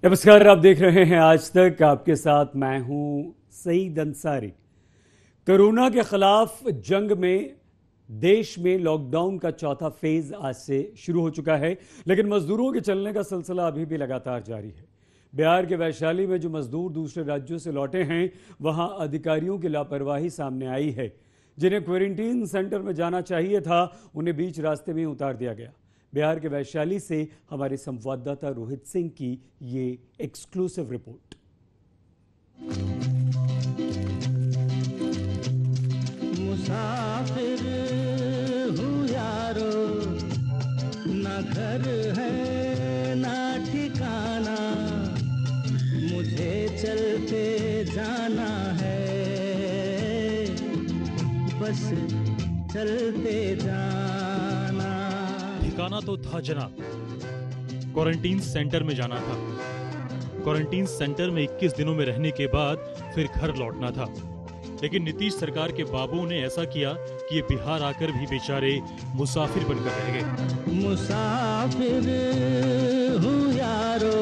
नमस्कार, आप देख रहे हैं आज तक। आपके साथ मैं हूं सईद अंसारी। कोरोना के खिलाफ जंग में देश में लॉकडाउन का चौथा फेज आज से शुरू हो चुका है, लेकिन मजदूरों के चलने का सिलसिला अभी भी लगातार जारी है। बिहार के वैशाली में जो मजदूर दूसरे राज्यों से लौटे हैं, वहां अधिकारियों की लापरवाही सामने आई है। जिन्हें क्वारंटीन सेंटर में जाना चाहिए था, उन्हें बीच रास्ते में उतार दिया गया। बिहार के वैशाली से हमारे संवाददाता रोहित सिंह की ये एक्सक्लूसिव रिपोर्ट। मुसाफिर हूँ यारो, ना घर है ना ठिकाना, मुझे चलते जाना है, बस चलते जाना। ठिकाना तो था जनाब, क्वारंटीन सेंटर में जाना था। क्वारंटीन सेंटर में 21 दिनों में रहने के बाद फिर घर लौटना था, लेकिन नीतीश सरकार के बाबू ने ऐसा किया कि ये बिहार आकर भी बेचारे मुसाफिर बनकर रह गए। मुसाफिर हूँ यारो,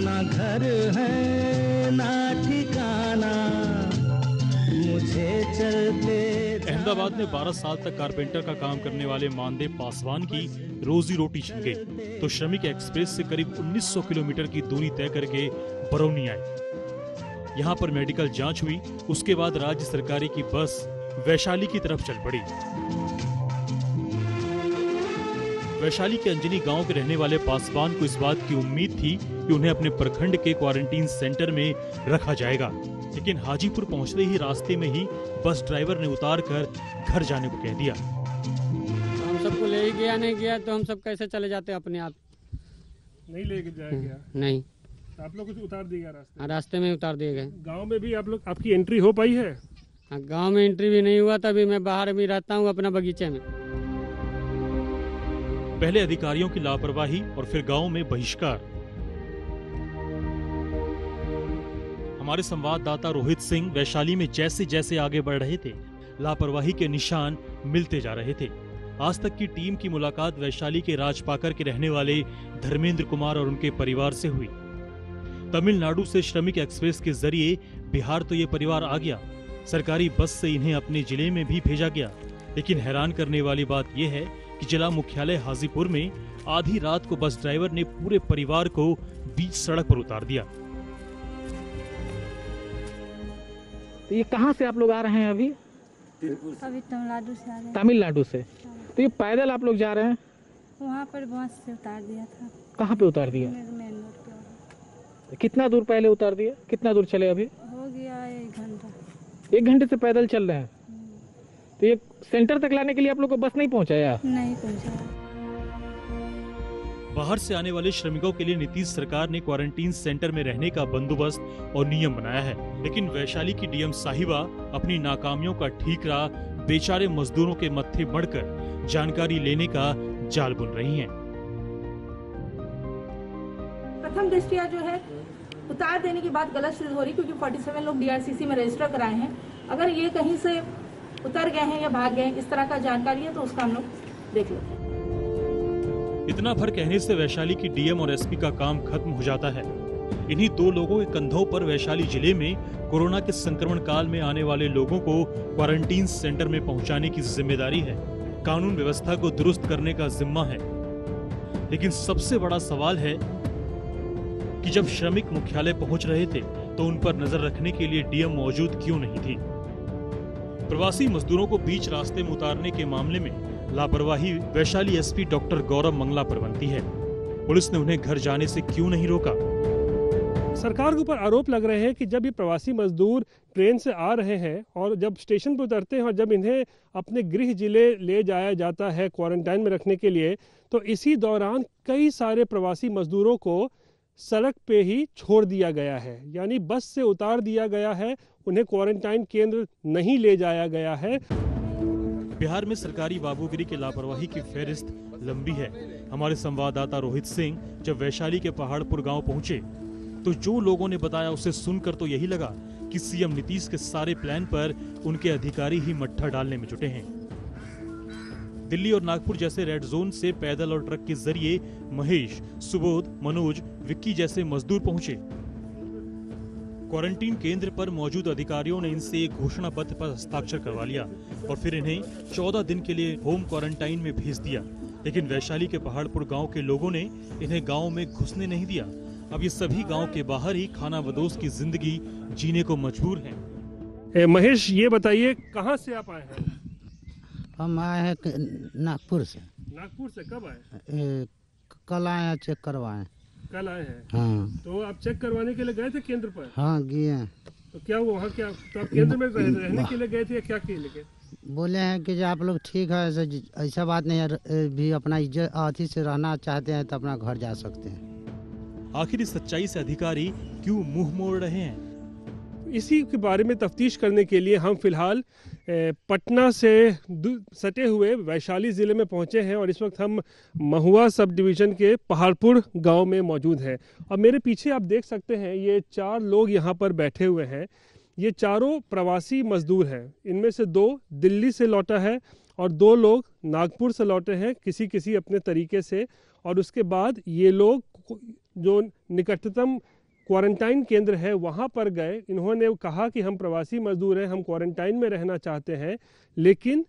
ना घर है ना ठिकाना, मुझे चलते। अहमदाबाद में 12 साल तक कारपेंटर का काम करने वाले मानदेव पासवान की रोजी रोटी छिन गई, तो श्रमिक एक्सप्रेस से करीब 1900 किलोमीटर की दूरी तय करके बरौनी आए। यहाँ पर मेडिकल जांच हुई, उसके बाद राज्य सरकारी की बस वैशाली की तरफ चल पड़ी। वैशाली के अंजनी गांव के रहने वाले पासवान को इस बात की उम्मीद थी कि उन्हें अपने प्रखंड के क्वारंटीन सेंटर में रखा जाएगा, लेकिन हाजीपुर पहुंचते ही रास्ते में ही बस ड्राइवर ने उतार कर घर जाने को कह दिया। हम सबको ले ही गया, नहीं गया तो हम सब कैसे चले जाते अपने आप? नहीं लेके जाएगा। नहीं, आप लोग कुछ उतार दिया रास्ते? रास्ते में उतार दिए गए। गांव में भी आप लोग आपकी एंट्री हो पाई है? गांव में एंट्री भी नहीं हुआ, तभी मैं बाहर भी रहता हूँ अपना बगीचे में। पहले अधिकारियों की लापरवाही और फिर गांव में बहिष्कार। हमारे संवाददाता रोहित सिंह वैशाली में जैसे जैसे आगे बढ़ रहे थे, लापरवाही के निशान मिलते जा रहे थे। आज तक की टीम की मुलाकात वैशाली के राजपाकर के रहने वाले धर्मेंद्र कुमार और उनके परिवार से हुई। तमिलनाडु से श्रमिक एक्सप्रेस के जरिए बिहार तो ये परिवार आ गया, सरकारी बस से इन्हें अपने जिले में भी भेजा गया। लेकिन हैरान करने वाली बात यह है कि जिला मुख्यालय हाजीपुर में आधी रात को बस ड्राइवर ने पूरे परिवार को बीच सड़क पर उतार दिया। तो ये कहाँ से आप लोग आ रहे हैं अभी? अभी तमिलनाडु से आ रहे हैं। तमिलनाडु से? तो ये पैदल आप लोग जा रहे हैं? वहाँ पर बस से उतार दिया था। कहाँ पे उतार दिया? मेन रोड पे। कितना दूर पहले उतार दिया? कितना दूर चले अभी? हो गया 1 घंटा। 1 घंटे से पैदल चल रहे हैं? तो ये सेंटर तक लाने के लिए आप लोग को बस नहीं पहुँचाया? नहीं पहुँचाया। बाहर से आने वाले श्रमिकों के लिए नीतीश सरकार ने क्वारंटीन सेंटर में रहने का बंदोबस्त और नियम बनाया है, लेकिन वैशाली की डीएम साहिबा अपनी नाकामियों का ठीकरा बेचारे मजदूरों के मत्थे मढ़कर जानकारी लेने का जाल बुन रही हैं। प्रथम दृष्टया जो है उतार देने की बात गलत सिद्ध हो रही, क्योंकि 47 लोग डीआरसीसी में रजिस्टर कराए हैं। अगर ये कहीं से उतर गए हैं या भाग गए हैं, इस तरह का जानकारी है तो उसका हम लोग देख लेते हैं। इतना भर कहने से वैशाली की डीएम और एसपी का काम खत्म हो जाता है। इन्हीं 2 लोगों के कंधों पर वैशाली जिले में कोरोना के संक्रमण काल में आने वाले लोगों को क्वारंटीन सेंटर में पहुंचाने की जिम्मेदारी है, कानून व्यवस्था को दुरुस्त करने का जिम्मा है। लेकिन सबसे बड़ा सवाल है कि जब श्रमिक मुख्यालय पहुंच रहे थे तो उन पर नजर रखने के लिए डीएम मौजूद क्यों नहीं थी? प्रवासी मजदूरों को बीच रास्ते में उतारने के मामले में लापरवाही वैशाली एसपी डॉक्टर गौरव मंगला पर बनती है। पुलिस ने उन्हें घर जाने से क्यों नहीं रोका? सरकार के ऊपर आरोप लग रहे हैं कि जब ये प्रवासी मजदूर ट्रेन से आ रहे हैं और जब स्टेशन पर उतरते हैं और जब इन्हें अपने गृह जिले ले जाया जाता है क्वारंटाइन में रखने के लिए, तो इसी दौरान कई सारे प्रवासी मजदूरों को सड़क पे ही छोड़ दिया गया है, यानी बस से उतार दिया गया है, उन्हें क्वारंटाइन केंद्र नहीं ले जाया गया है। बिहार में सरकारी बाबूगिरी की लापरवाही की फहरिस्त लंबी है। हमारे संवाददाता रोहित सिंह जब वैशाली के पहाड़पुर गांव पहुंचे तो जो लोगों ने बताया उसे सुनकर तो यही लगा कि सीएम नीतीश के सारे प्लान पर उनके अधिकारी ही मट्ठा डालने में जुटे हैं। दिल्ली और नागपुर जैसे रेड जोन से पैदल और ट्रक के जरिए महेश, सुबोध, मनोज, विक्की जैसे मजदूर पहुंचे। क्वारंटीन केंद्र पर मौजूद अधिकारियों ने इनसे एक घोषणा पत्र पर हस्ताक्षर करवा लिया और फिर इन्हें 14 दिन के लिए होम क्वारंटाइन में भेज दिया। लेकिन वैशाली के पहाड़पुर गांव के लोगों ने इन्हें गांव में घुसने नहीं दिया। अब ये सभी गांव के बाहर ही खानाबदोश की जिंदगी जीने को मजबूर हैं। महेश, ये बताइए कहाँ से आप आए हैं? हम आए हैं नागपुर से। नागपुर से कब आए? कल आए हैं, चेक करवाए। कल आए हैं? हाँ। तो आप चेक करवाने के लिए गए थे केंद्र पर? हाँ, गए। तो क्या हुआ वहाँ? क्या तो आप केंद्र में रहने के लिए गए थे या क्या के लिए? बोले हैं कि जो आप लोग ठीक है, ऐसा बात नहीं है, भी अपना इज्जत अथी से रहना चाहते हैं तो अपना घर जा सकते हैं। आखिर इस सच्चाई से अधिकारी क्यों मुंह मोड़ रहे हैं? इसी के बारे में तफ्तीश करने के लिए हम फिलहाल पटना से सटे हुए वैशाली ज़िले में पहुंचे हैं और इस वक्त हम महुआ सब डिवीज़न के पहाड़पुर गांव में मौजूद हैं। और मेरे पीछे आप देख सकते हैं ये 4 लोग यहां पर बैठे हुए हैं। ये चारों प्रवासी मजदूर हैं। इनमें से 2 दिल्ली से लौटा है और 2 लोग नागपुर से लौटे हैं किसी अपने तरीके से। और उसके बाद ये लोग जो निकटतम क्वारंटाइन केंद्र है वहाँ पर गए। इन्होंने कहा कि हम प्रवासी मजदूर हैं, हम क्वारंटाइन में रहना चाहते हैं, लेकिन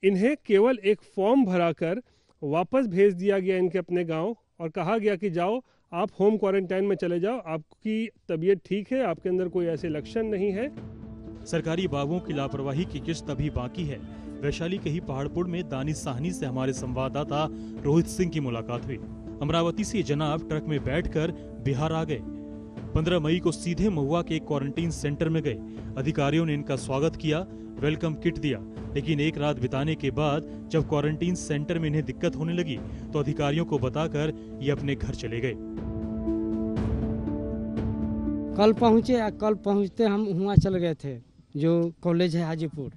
इन्हें केवल एक फॉर्म भराकर वापस भेज दिया गया इनके अपने गांव और कहा गया कि जाओ आप होम क्वारंटाइन में चले जाओ, आपकी तबीयत ठीक है, आपके अंदर कोई ऐसे लक्षण नहीं है। सरकारी बाबुओं की लापरवाही की किस्त अभी बाकी है। वैशाली के ही पहाड़पुर में दानिश साहनी से हमारे संवाददाता रोहित सिंह की मुलाकात हुई। अमरावती से जनाब ट्रक में बैठकर बिहार आ गए। 15 मई को सीधे महुआ के क्वारंटीन सेंटर में गए। अधिकारियों ने इनका स्वागत किया, वेलकम किट दिया। लेकिन एक रात बिताने के बाद जब क्वारंटीन सेंटर में इन्हें दिक्कत होने लगी तो अधिकारियों को बताकर ये अपने घर चले गए। कल पहुँचे, कल पहुँचते हम हुआ चल गए थे, जो कॉलेज है हाजीपुर।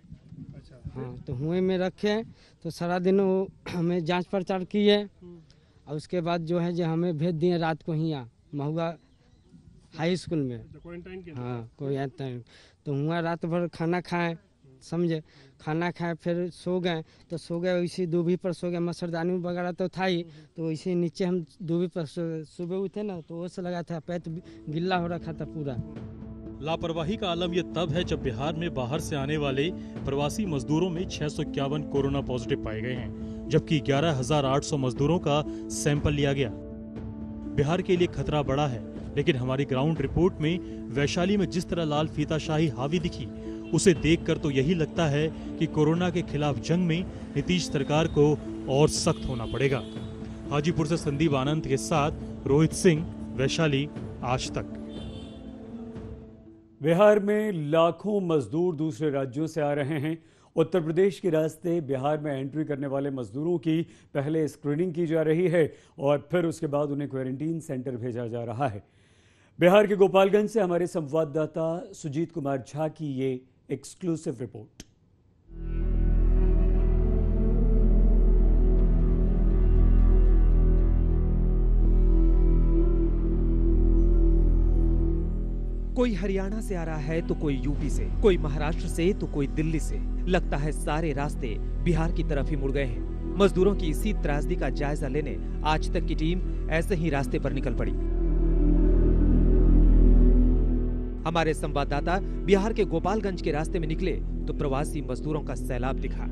हाँ, तो हुए में रखे तो सारा दिन वो हमें जांच पड़ताल किए और उसके बाद जो है जो हमें भेज दिए रात को ही महुआ हाई स्कूल में। हाँ, कोई आता है तो हुआ रात भर खाना खाएं, समझे, खाना खाएं फिर सो गए। तो सो गए वैसे दूभी पर सो गए, मच्छरदानी वगैरह तो था ही, तो वैसे नीचे हम दूभी पर सुबह उठे ना तो ओस लगा था, पैर गिल्ला हो रखा था पूरा। लापरवाही का आलम ये तब है जब बिहार में बाहर से आने वाले प्रवासी मजदूरों में 651 कोरोना पॉजिटिव पाए गए हैं, जबकि 11,800 मजदूरों का सैंपल लिया गया। बिहार के लिए खतरा बड़ा है, लेकिन हमारी ग्राउंड रिपोर्ट में वैशाली में जिस तरह लाल फीताशाही हावी दिखी, उसे देखकर तो यही लगता है कि कोरोना के खिलाफ जंग में नीतीश सरकार को और सख्त होना पड़ेगा। हाजीपुर से संदीप आनंद के साथ रोहित सिंह, वैशाली आज तक। बिहार में लाखों मजदूर दूसरे राज्यों से आ रहे हैं। उत्तर प्रदेश के रास्ते बिहार में एंट्री करने वाले मजदूरों की पहले स्क्रीनिंग की जा रही है और फिर उसके बाद उन्हें क्वारंटीन सेंटर भेजा जा रहा है। बिहार के गोपालगंज से हमारे संवाददाता सुजीत कुमार झा की ये एक्सक्लूसिव रिपोर्ट। कोई हरियाणा से आ रहा है तो कोई यूपी से, कोई महाराष्ट्र से तो कोई दिल्ली से। लगता है सारे रास्ते बिहार की तरफ ही मुड़ गए हैं। मजदूरों की इसी त्रासदी का जायजा लेने आज तक की टीम ऐसे ही रास्ते पर निकल पड़ी। हमारे संवाददाता बिहार के गोपालगंज के रास्ते में निकले तो प्रवासी मजदूरों का सैलाब दिखा।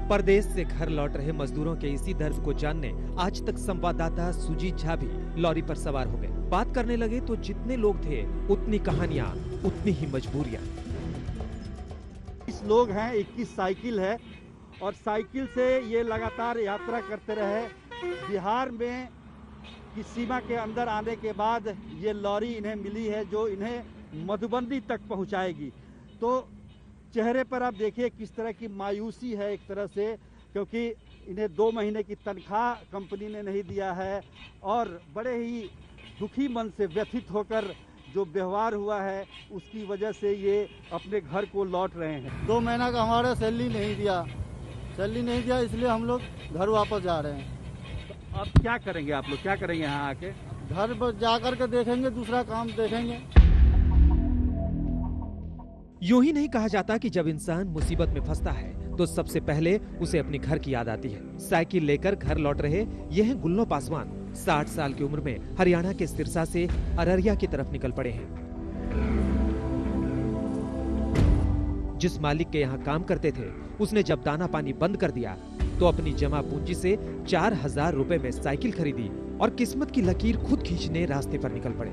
परदेश से घर लौट रहे मजदूरों के इसी दर्द को जानने आज तक संवाददाता सुजीत झा भी लॉरी पर सवार हो गए। बात करने लगे तो जितने लोग थे उतनी कहानियां, उतनी ही मजबूरियां। 20 लोग हैं, 21 साइकिल है और साइकिल से ये लगातार यात्रा करते रहे। बिहार में की सीमा के अंदर आने के बाद ये लॉरी इन्हें मिली है जो इन्हें मधुबनी तक पहुंचाएगी। तो चेहरे पर आप देखिए किस तरह की मायूसी है एक तरह से, क्योंकि इन्हें 2 महीने की तनख्वाह कंपनी ने नहीं दिया है और बड़े ही दुखी मन से व्यथित होकर जो व्यवहार हुआ है उसकी वजह से ये अपने घर को लौट रहे हैं। 2 महीना का हमारा सैलरी नहीं दिया, इसलिए हम लोग घर वापस जा रहे हैं। तो अब क्या करेंगे आप लोग, क्या करेंगे यहाँ आके? घर पर जाकर के देखेंगे, दूसरा काम देखेंगे। यूं ही नहीं कहा जाता कि जब इंसान मुसीबत में फंसता है तो सबसे पहले उसे अपने घर की याद आती है। साइकिल लेकर घर लौट रहे ये हैं गुल्लो पासवान। 60 साल की उम्र में हरियाणा के सिरसा से अररिया की तरफ निकल पड़े हैं। जिस मालिक के यहाँ काम करते थे उसने जब दाना पानी बंद कर दिया तो अपनी जमा पूंजी से 4000 रुपए में साइकिल खरीदी और किस्मत की लकीर खुद खींचने रास्ते पर निकल पड़े।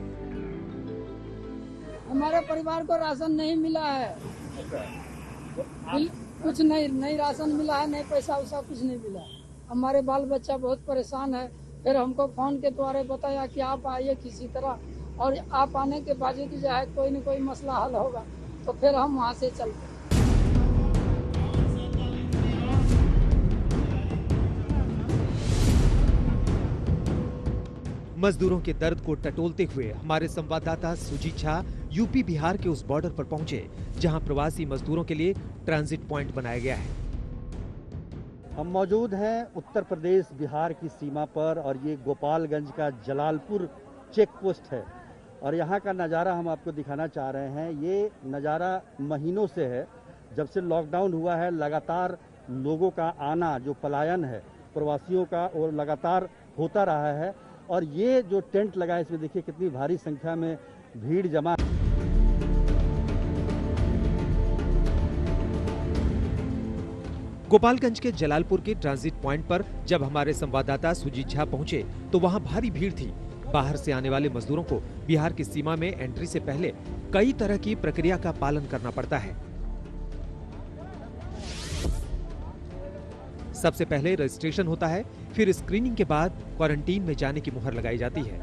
हमारे परिवार को राशन नहीं मिला है, कुछ नहीं राशन मिला है, नहीं पैसा वैसा कुछ नहीं मिला। हमारे बाल बच्चा बहुत परेशान है। फिर हमको फोन के द्वारा बताया कि आप आइए किसी तरह, और आप आने के बावजूद जो है कोई न कोई मसला हल होगा, तो फिर हम वहाँ से चलते। मजदूरों के दर्द को टटोलते हुए हमारे संवाददाता सुजीत झा यूपी बिहार के उस बॉर्डर पर पहुंचे जहां प्रवासी मजदूरों के लिए ट्रांजिट पॉइंट बनाया गया है। हम मौजूद हैं उत्तर प्रदेश बिहार की सीमा पर और ये गोपालगंज का जलालपुर चेक पोस्ट है और यहाँ का नज़ारा हम आपको दिखाना चाह रहे हैं। ये नज़ारा महीनों से है, जब से लॉकडाउन हुआ है लगातार लोगों का आना, जो पलायन है प्रवासियों का, और लगातार होता रहा है। और ये जो टेंट लगा है इसमें देखिए कितनी भारी संख्या में भीड़ जमा। गोपालगंज के जलालपुर के ट्रांजिट पॉइंट पर जब हमारे संवाददाता सुजीत झा पहुंचे तो वहां भारी भीड़ थी। बाहर से आने वाले मजदूरों को बिहार की सीमा में एंट्री से पहले कई तरह की प्रक्रिया का पालन करना पड़ता है। सबसे पहले रजिस्ट्रेशन होता है, फिर स्क्रीनिंग के बाद क्वारंटीन में जाने की मुहर लगाई जाती है।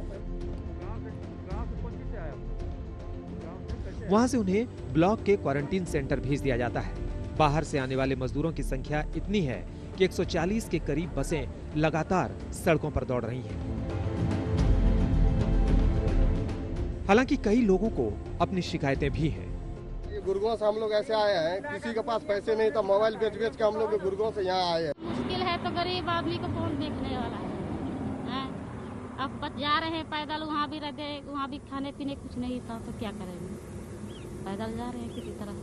वहां से उन्हें ब्लॉक के क्वारंटीन सेंटर भेज दिया जाता है। बाहर से आने वाले मजदूरों की संख्या इतनी है कि 140 के करीब बसें लगातार सड़कों पर दौड़ रही हैं। हालांकि कई लोगों को अपनी शिकायतें भी हैं। गुड़गांव से हम लोग ऐसे आए हैं, किसी के पास पैसे नहीं था, मोबाइल बेच के हम लोग गुड़गांव से यहाँ आए हैं। मुश्किल है तो गरीब आदमी को कौन देखने वाला है? अब बच जा रहे हैं पैदल, वहाँ भी रहते, वहाँ भी खाने पीने कुछ नहीं था तो क्या करेंगे, पैदल जा रहे हैं किसी तरह।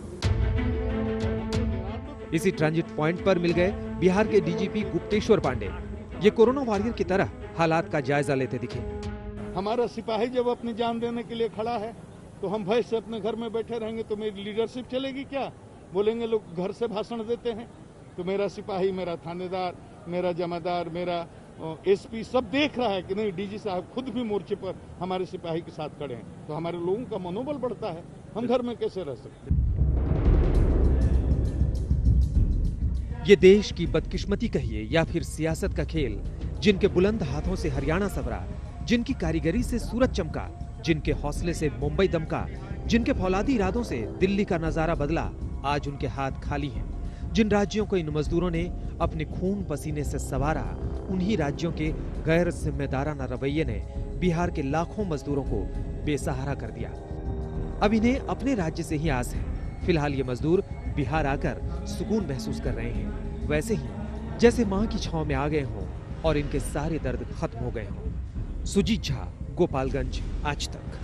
इसी ट्रांजिट पॉइंट पर मिल गए बिहार के डीजीपी गुप्तेश्वर पांडे। ये कोरोना वॉरियर की तरह हालात का जायजा लेते दिखे। हमारा सिपाही जब अपनी जान देने के लिए खड़ा है तो हम भय से अपने घर में बैठे रहेंगे तो मेरी लीडरशिप चलेगी क्या? बोलेंगे लोग घर से भाषण देते हैं, तो मेरा सिपाही, मेरा थानेदार, मेरा जमादार, मेरा एसपी सब देख रहा है कि नहीं, डीजी साहब खुद भी मोर्चे पर हमारे सिपाही के साथ खड़े हैं, तो हमारे लोगों का मनोबल बढ़ता है। हम घर में कैसे रह सकते? ये देश की बदकिस्मती कहिए या फिर सियासत का खेल, जिनके बुलंद हाथों से हरियाणा संवरा, जिनकी कारीगरी से सूरत चमका, जिनके हौसले से मुंबई दमका, जिनके फौलादी इरादों से दिल्ली का नजारा बदला, आज उनके हाथ खाली हैं। जिन राज्यों को इन मजदूरों ने अपने खून पसीने से संवारा, उन्हीं राज्यों के गैर जिम्मेदाराना रवैये ने बिहार के लाखों मजदूरों को बेसहारा कर दिया। अब इन्हें अपने राज्य से ही आस है। फिलहाल ये मजदूर बिहार आकर सुकून महसूस कर रहे हैं, वैसे ही जैसे मां की छांव में आ गए हों और इनके सारे दर्द खत्म हो गए हों। सुजीत झा, गोपालगंज, आज तक।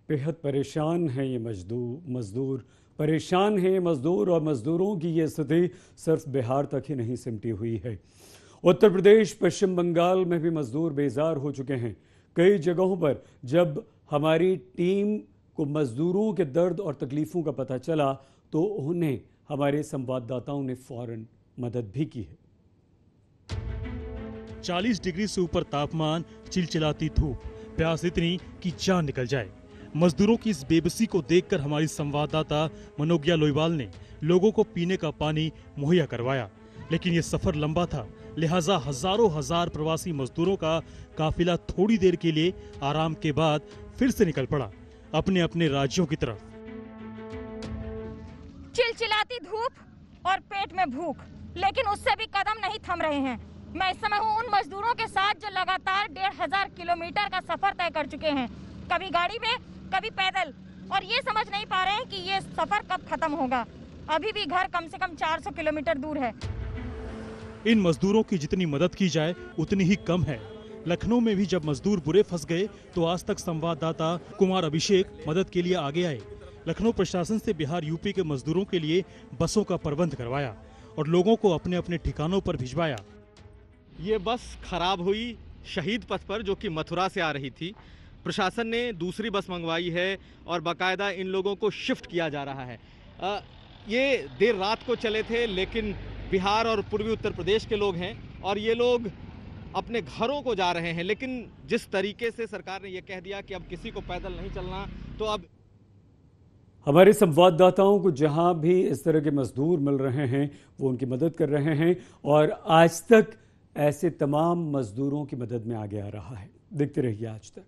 बेहद परेशान है ये मजदूर परेशान है मजदूर, और मजदूरों की ये स्थिति सिर्फ बिहार तक ही नहीं सिमटी हुई है। उत्तर प्रदेश, पश्चिम बंगाल में भी मजदूर बेजार हो चुके हैं। कई जगहों पर जब हमारी टीम को मजदूरों के दर्द और तकलीफों का पता चला तो उन्हें हमारे संवाददाताओं ने फौरन मदद भी की है। 40 डिग्री से ऊपर तापमान, चिलचिलाती धूप, प्यास इतनी कि जान निकल जाए। मजदूरों की इस बेबसी को देखकर हमारी संवाददाता मनोज्ञा लोईवाल ने लोगों को पीने का पानी मुहैया करवाया। लेकिन ये सफर लंबा था, लिहाजा हजारों हजार प्रवासी मजदूरों का काफिला थोड़ी देर के लिए आराम के बाद फिर से निकल पड़ा अपने अपने राज्यों की तरफ। चिलचिलाती धूप और पेट में भूख, लेकिन उससे भी कदम नहीं थम रहे हैं। मैं इस समय हूँ उन मजदूरों के साथ जो लगातार 1500 किलोमीटर का सफर तय कर चुके हैं, कभी गाड़ी में, कभी पैदल, और ये समझ नहीं पा रहे हैं कि ये सफर कब खत्म होगा। अभी भी घर कम से कम 400 किलोमीटर दूर है। इन मजदूरों की जितनी मदद की जाए उतनी ही कम है। लखनऊ में भी जब मजदूर बुरे फंस गए तो आज तक संवाददाता कुमार अभिषेक मदद के लिए आगे आए। लखनऊ प्रशासन से बिहार यूपी के मजदूरों के लिए बसों का प्रबंध करवाया और लोगों को अपने अपने ठिकानों पर भिजवाया। ये बस खराब हुई शहीद पथ पर, जो कि मथुरा से आ रही थी। प्रशासन ने दूसरी बस मंगवाई है और बाकायदा इन लोगों को शिफ्ट किया जा रहा है। ये देर रात को चले थे, लेकिन बिहार और पूर्वी उत्तर प्रदेश के लोग हैं और ये लोग अपने घरों को जा रहे हैं। लेकिन जिस तरीके से सरकार ने ये कह दिया कि अब किसी को पैदल नहीं चलना, तो अब हमारे संवाददाताओं को जहां भी इस तरह के मजदूर मिल रहे हैं वो उनकी मदद कर रहे हैं और आज तक ऐसे तमाम मजदूरों की मदद में आगे आ रहा है। देखते रहिए आज तक।